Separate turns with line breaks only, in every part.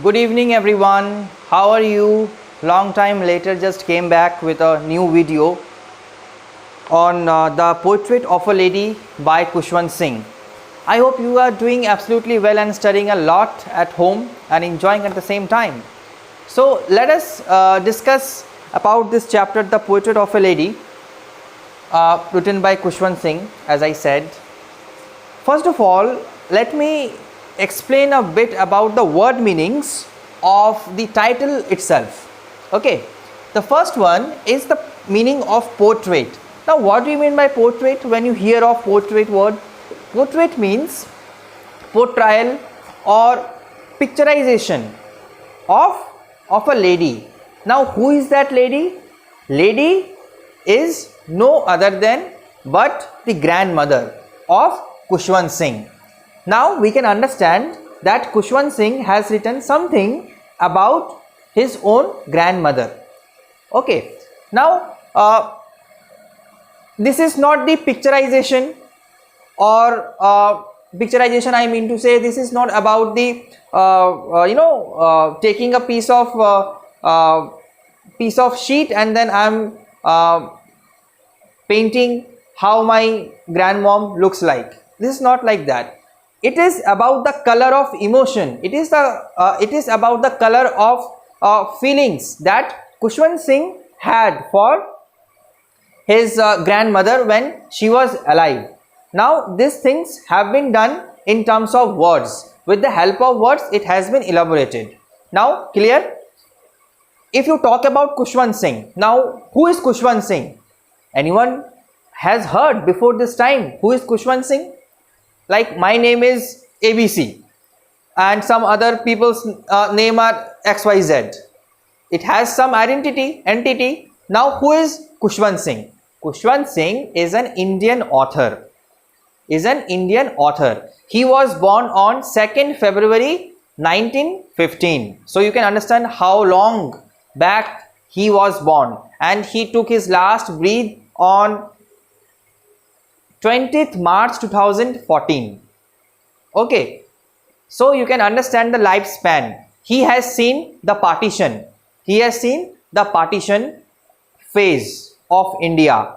Good evening everyone. How are you? Long time later just came back with a new video on the portrait of a lady by Khushwant Singh. I hope you are doing absolutely well and studying a lot at home and enjoying at the same time. So let us discuss about this chapter, the portrait of a lady, written by Khushwant Singh, as I said. First of all, let me explain a bit about the word meanings of the title itself. Okay, the first one is the meaning of portrait. Now what do you mean by portrait? When you hear of portrait word, portrait means portrayal or picturization of a lady. Now who is that lady? Lady is no other than but the grandmother of Khushwant Singh. Now we can understand that Khushwant Singh has written something about his own grandmother. Okay, now this is not the picturization or picturization, I mean to say, this is not about the taking a piece of sheet and then I'm painting how my grandmom looks like. This is not like that. It is about the color of emotion. It is about the color of feelings that Khushwant Singh had for his grandmother when she was alive. Now these things have been done in terms of words. With the help of words, it has been elaborated. Now clear? If you talk about Khushwant Singh, now who is Khushwant Singh? Anyone has heard before this time who is Khushwant Singh? Like my name is ABC and some other people's name are XYZ. It has some entity. Now who is Khushwant Singh? Khushwant Singh is an Indian author. He was born on 2nd February 1915. So you can understand how long back he was born, and he took his last breath on 20th March 2014. Okay, so you can understand the lifespan. He has seen the partition. He has seen the partition phase of India.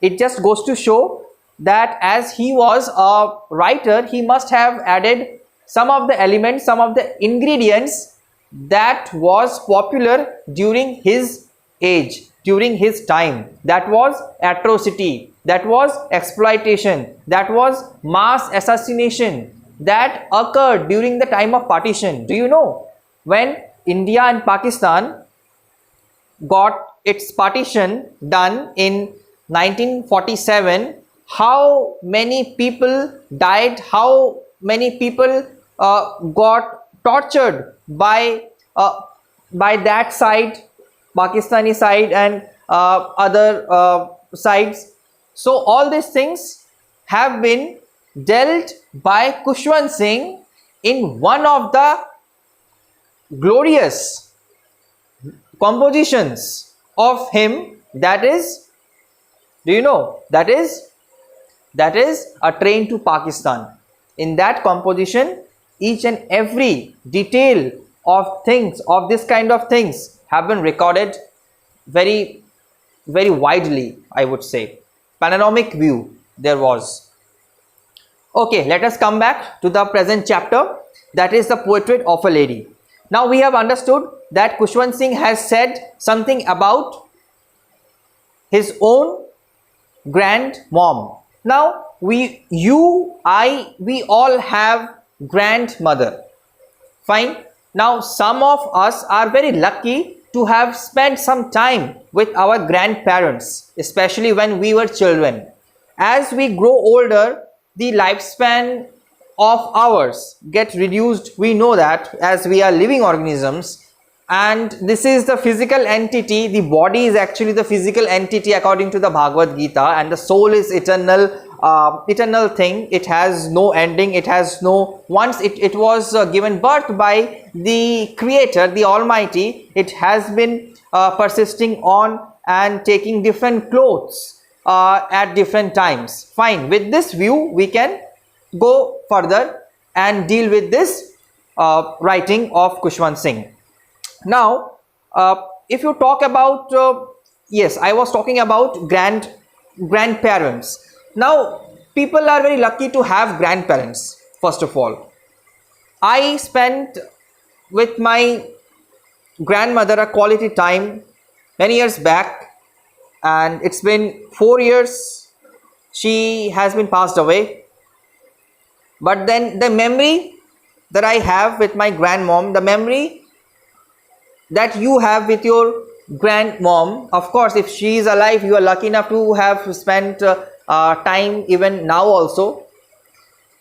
It just goes to show that as he was a writer, he must have added some of the elements, some of the ingredients that was popular during his age, during his time. That was atrocity, that was exploitation, that was mass assassination that occurred during the time of partition. Do you know, when India and Pakistan got its partition done in 1947, how many people died, how many people got tortured by that side, Pakistani side, and other sides. So all these things have been dealt by Khushwant Singh in one of the glorious compositions of him, that is, do you know, that is A Train to Pakistan. In that composition, each and every detail of things, of this kind of things, have been recorded very, very widely, I would say. Panoramic view there was. Okay, let us come back to the present chapter, that is the portrait of a lady. Now we have understood that Khushwant Singh has said something about his own grandmom. Now we all have grandmother. Fine. Now some of us are very lucky to have spent some time with our grandparents, especially when we were children. As we grow older, the lifespan of ours get reduced. We know that, as we are living organisms, and this is the physical entity. The body is actually the physical entity according to the Bhagavad Gita, and the soul is eternal thing. It has no ending. It has no, once it was given birth by the Creator, the Almighty, it has been persisting on and taking different clothes at different times. Fine. With this view, we can go further and deal with this writing of Khushwant Singh. Now, if you talk about, yes, I was talking about grandparents. Now, people are very lucky to have grandparents. First of all, I spent with my grandmother a quality time many years back, and it's been 4 years. She has been passed away, but then the memory that I have with my grandmom, the memory that you have with your grandmom, of course, if she is alive, you are lucky enough to have spent time even now also.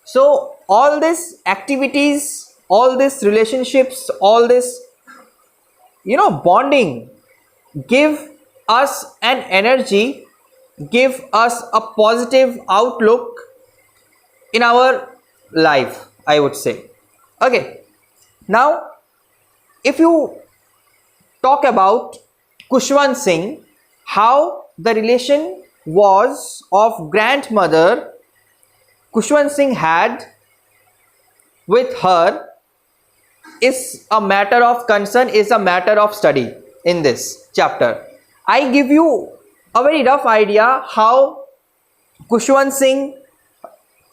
So all these activities, all these relationships, all this, bonding, give us an energy, give us a positive outlook in our life, I would say. Okay, now if you talk about Khushwant Singh, how the relation was of grandmother Khushwant Singh had with her is a matter of concern, is a matter of study in this chapter. I give you a very rough idea how Khushwant Singh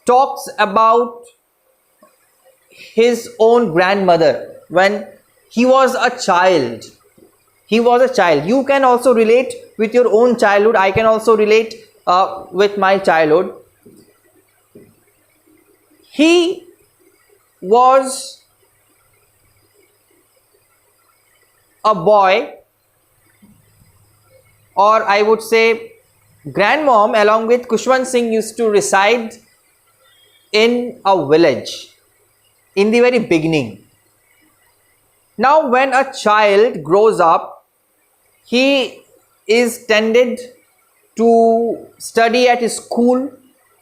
talks about his own grandmother when he was a child. He was a child. You can also relate with your own childhood. I can also relate with my childhood. He was a boy, or I would say grandmom along with Khushwant Singh used to reside in a village in the very beginning. Now when a child grows up, he is tended to study at school.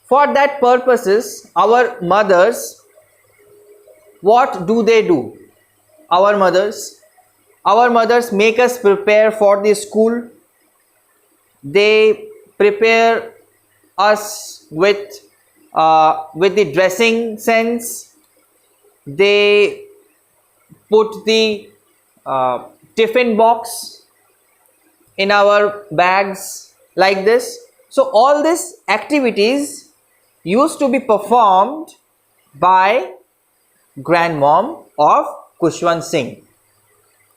For that purposes, our mothers, what do? Our mothers make us prepare for the school. They prepare us with the dressing sense. They put the tiffin box in our bags like this. So all these activities used to be performed by grandmom of Khushwant Singh.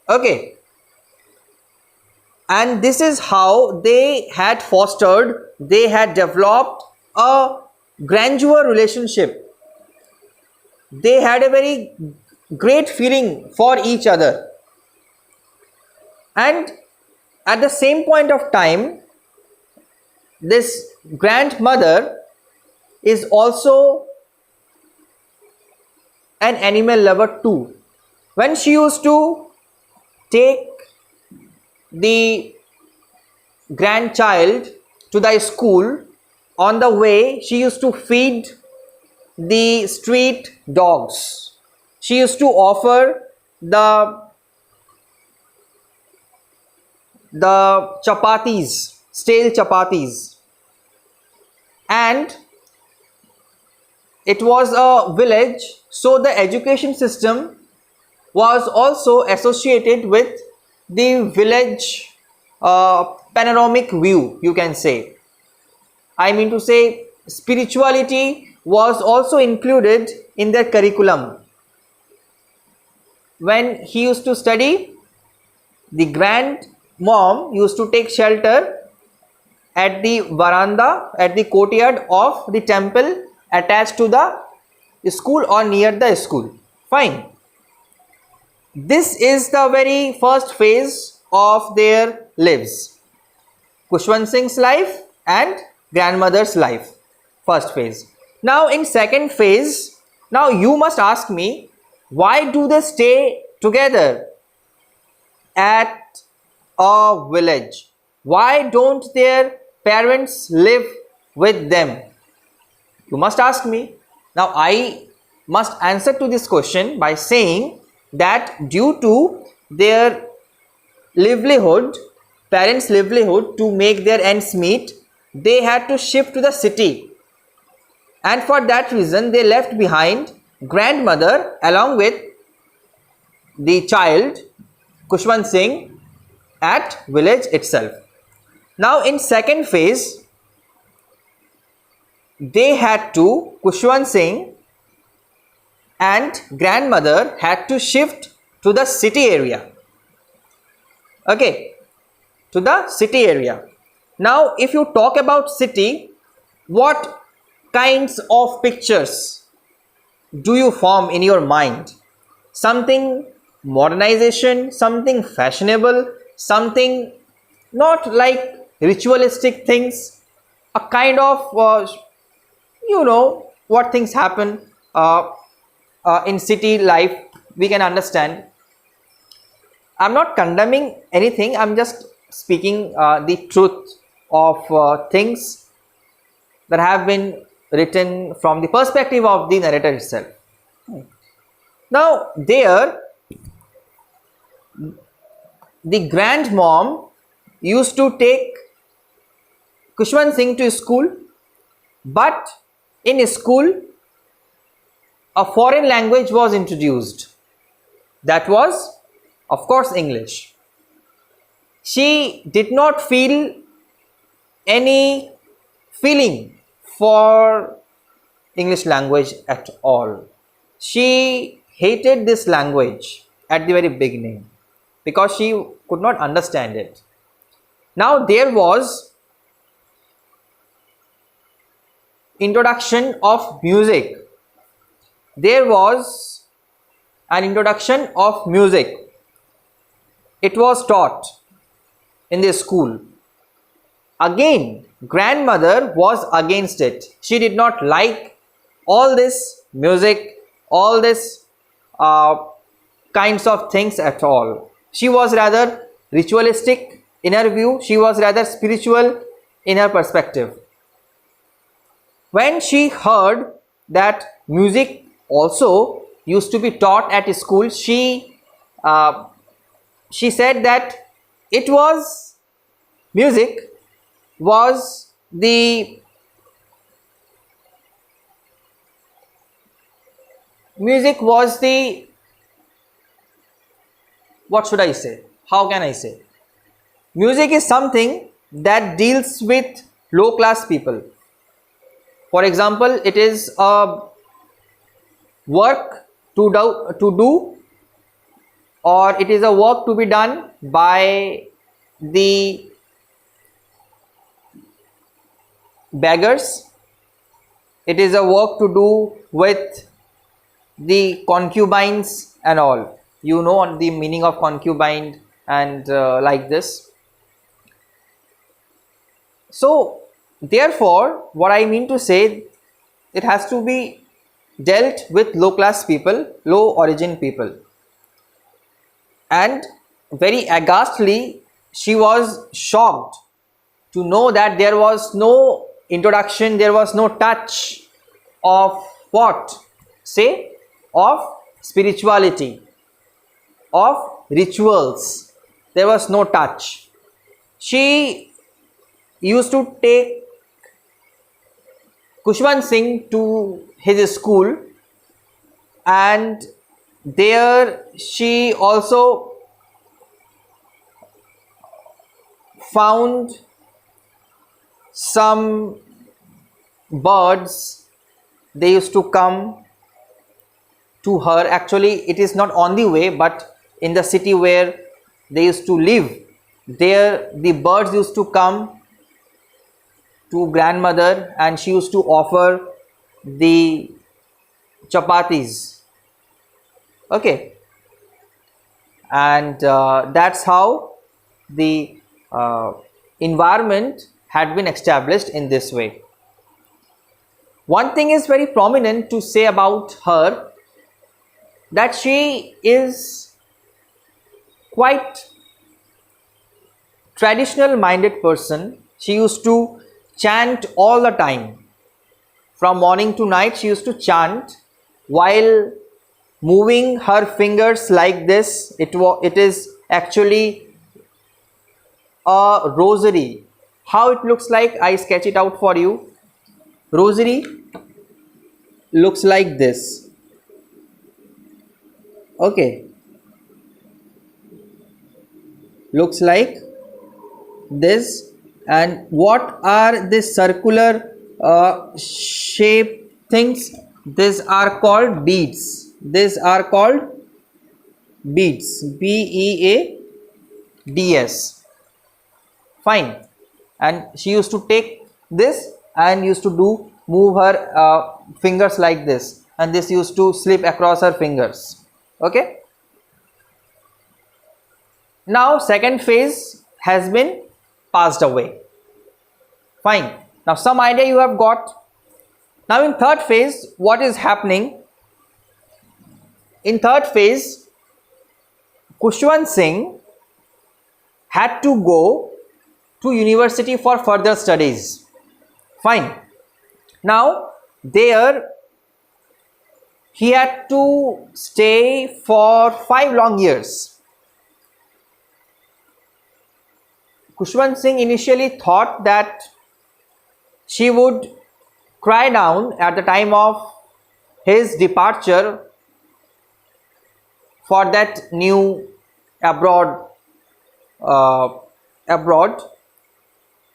Okay, and this is how they had fostered, they had developed a grandeur relationship. They had a very great feeling for each other, and at the same point of time, this grandmother is also an animal lover too. When she used to take the grandchild to the school, on the way she used to feed the street dogs. She used to offer the chapatis, stale chapatis, and it was a village, so the education system was also associated with the village panoramic view, you can say. I mean to say, spirituality was also included in their curriculum. When he used to study, the grandmom used to take shelter at the veranda, at the courtyard of the temple attached to the school or near the school. Fine. This is the very first phase of their lives. Khushwant Singh's life and grandmother's life. First phase. Now in second phase, now you must ask me, why do they stay together at a village? Why don't their parents live with them? You must ask me. Now I must answer to this question by saying that due to their livelihood, parents' livelihood, to make their ends meet, they had to shift to the city, and for that reason they left behind grandmother along with the child Khushwant Singh at village itself. Now in second phase, they had to, Khushwant Singh and grandmother had to shift to the city area. Okay, to the city area. Now if you talk about city, what kinds of pictures do you form in your mind? Something modernization, something fashionable, something not like ritualistic things, a kind of you know what things happen in city life, we can understand. I'm not condemning anything, I'm just speaking the truth of things that have been written from the perspective of the narrator itself. Now there, the grandmom used to take Khushwant Singh to school, but in school a foreign language was introduced. That was, of course, English. She did not feel any feeling for English language at all. She hated this language at the very beginning because she could not understand it. Now there was introduction of music. There was an introduction of music. It was taught in the school. Again, grandmother was against it. She did not like all this music, all this kinds of things at all. She was rather ritualistic in her view. She was rather spiritual in her perspective. When she heard that music also used to be taught at school, she said that it was music was the what should I say? How can I say? Music is something that deals with low class people. For example, it is a work to do, or it is a work to be done by the beggars. It is a work to do with the concubines and all. You know the meaning of concubine and like this. So therefore, what I mean to say, it has to be dealt with low class people, low origin people. And very aghastly, she was shocked to know that there was no introduction, there was no touch of what? Say, of spirituality, of rituals. There was no touch. She used to take Khushwant Singh to his school, and there she also found some birds. They used to come to her. Actually, it is not on the way, but in the city where they used to live, there the birds used to come to grandmother, and she used to offer the chapatis. Okay, and that's how the environment had been established in this way. One thing is very prominent to say about her, that she is quite traditional minded person. She used to chant all the time. From morning to night she used to chant while moving her fingers like this. It is actually a rosary. How it looks like, I sketch it out for you. Rosary looks like this. Okay, looks like this. And what are these circular shape things? These are called beads. These are called beads. Beads. Fine. And she used to take this and used to do move her fingers like this, and this used to slip across her fingers. Okay. Now second phase has been passed away. Fine. Now some idea you have got. Now in third phase, what is happening? In third phase, Khushwant Singh had to go to university for further studies. Fine. Now there he had to stay for 5 long years. Khushwant Singh initially thought that she would cry down at the time of his departure for that new abroad,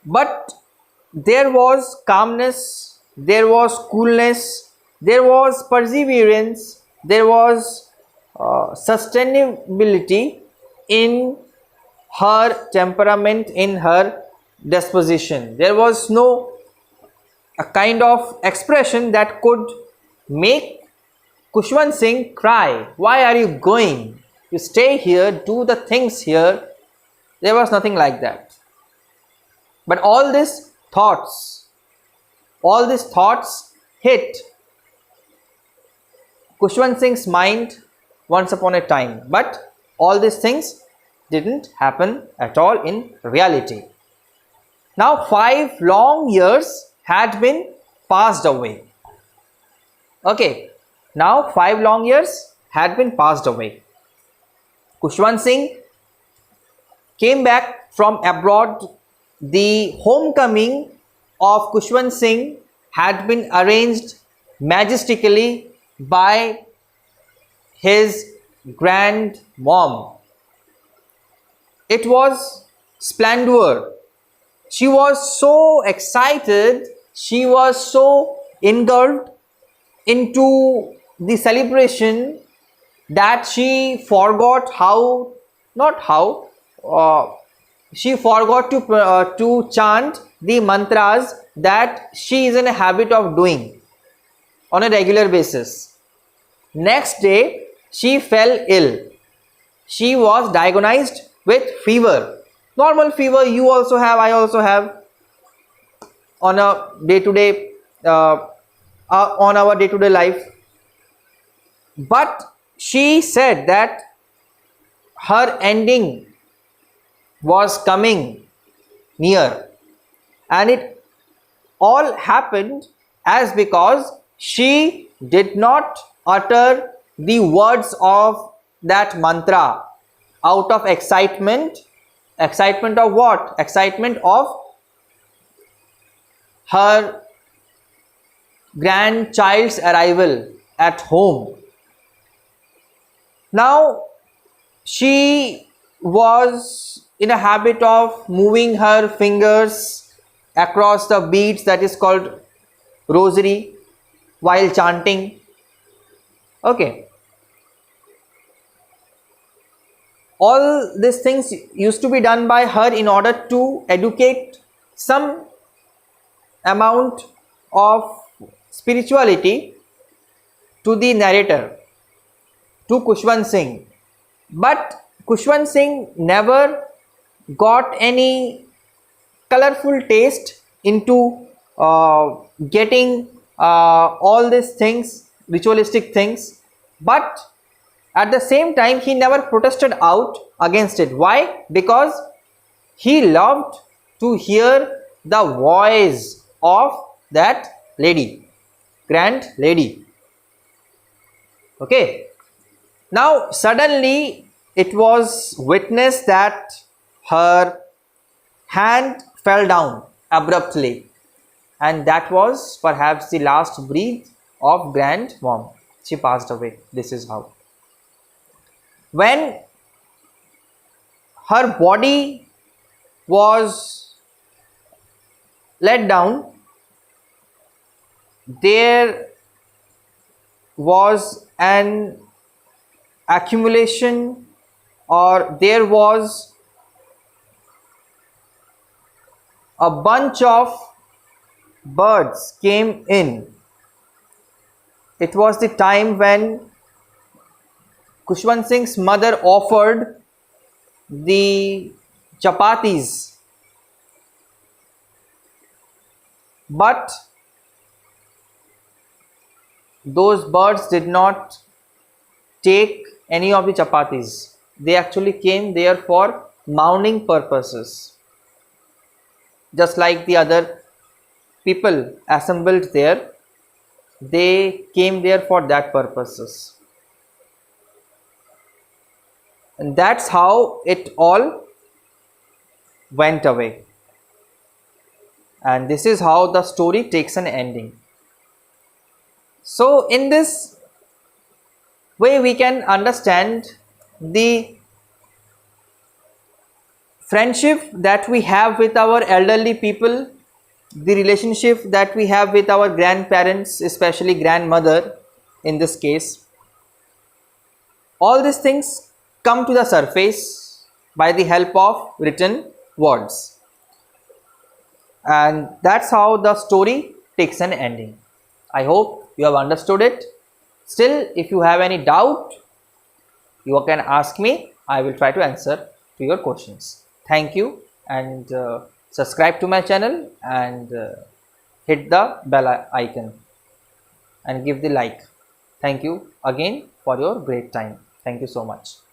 but there was calmness, there was coolness, there was perseverance, there was sustainability in her temperament, in her disposition. There was no a kind of expression that could make Khushwant Singh cry. Why are you going? You stay here, do the things here. There was nothing like that. But all these thoughts hit Khushwant Singh's mind once upon a time. But all these things didn't happen at all in reality. Now 5 long years had been passed away. Okay, now 5 long years had been passed away. Khushwant Singh came back from abroad. The homecoming of Khushwant Singh had been arranged majestically by his grandmom. It was splendor. She was so excited, she was so engulfed into the celebration that she forgot she forgot to chant the mantras that she is in a habit of doing on a regular basis. Next day, she fell ill. She was diagnosed with fever. Normal fever you also have, I also have on a day-to-day on our day-to-day life. But she said that her ending was coming near, and it all happened as because she did not utter the words of that mantra out of excitement. Excitement of what? Excitement of her grandchild's arrival at home. Now she was in a habit of moving her fingers across the beads, that is called rosary, while chanting. Okay. All these things used to be done by her in order to educate some amount of spirituality to the narrator, to Khushwant Singh. But Khushwant Singh never got any colorful taste into getting all these things, ritualistic things. But at the same time, he never protested out against it. Why? Because he loved to hear the voice of that lady, grand lady. Okay. Now suddenly it was witnessed that her hand fell down abruptly, and that was perhaps the last breath of grandmom. She passed away. This is how. When her body was let down. There was an accumulation, or there was a bunch of birds came in. It was the time when Khushwant Singh's mother offered the chapatis, but those birds did not take any of the chapatis. They actually came there for mounding purposes, just like the other people assembled there. They came there for that purposes, and that's how it all went away. And this is how the story takes an ending. So in this way we can understand the friendship that we have with our elderly people, the relationship that we have with our grandparents, especially grandmother in this case. All these things come to the surface by the help of written words, and that's how the story takes an ending. I hope you have understood it. Still, if you have any doubt, you can ask me. I will try to answer to your questions. Thank you, and subscribe to my channel, and hit the bell icon and give the like. Thank you again for your great time. Thank you so much.